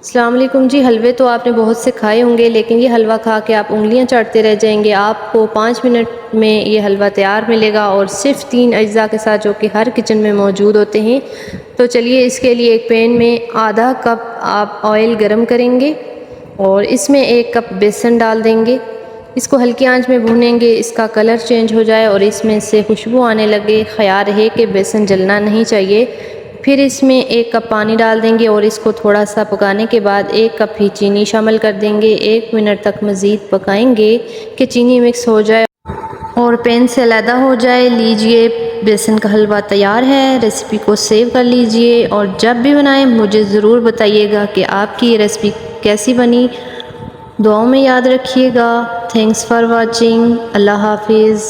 अस्सलाम वालेकुम जी। हलवे तो आपने बहुत से खाए होंगे, लेकिन ये हलवा खा के आप उंगलियां चाटते रह जाएंगे। आपको 5 मिनट में ये हलवा तैयार मिलेगा और सिर्फ 3 अज्जा के साथ, जो कि हर किचन में मौजूद होते हैं। तो चलिए, इसके लिए एक पैन में आधा कप आप ऑयल गरम करेंगे और इसमें 1 कप बेसन डाल देंगे। इसको हल्की आंच में भूनेंगे, इसका कलर चेंज हो जाए और इसमें से खुशबू आने लगे। ख्याल रहे कि बेसन जलना नहीं चाहिए। फिर इसमें 1 कप पानी डाल देंगे और इसको थोड़ा सा पकाने के बाद 1 कप ही चीनी शामिल कर देंगे। 1 मिनट तक मज़ीद पकाएंगे कि चीनी मिक्स हो जाए और पैन से अलहदा हो जाए। लीजिए, बेसन का हलवा तैयार है। रेसिपी को सेव कर लीजिए और जब भी बनाएं मुझे ज़रूर बताइएगा कि आपकी ये रेसिपी कैसी बनी। दुआओं में याद रखिएगा। Thanks for watching. अल्लाह हाफिज़।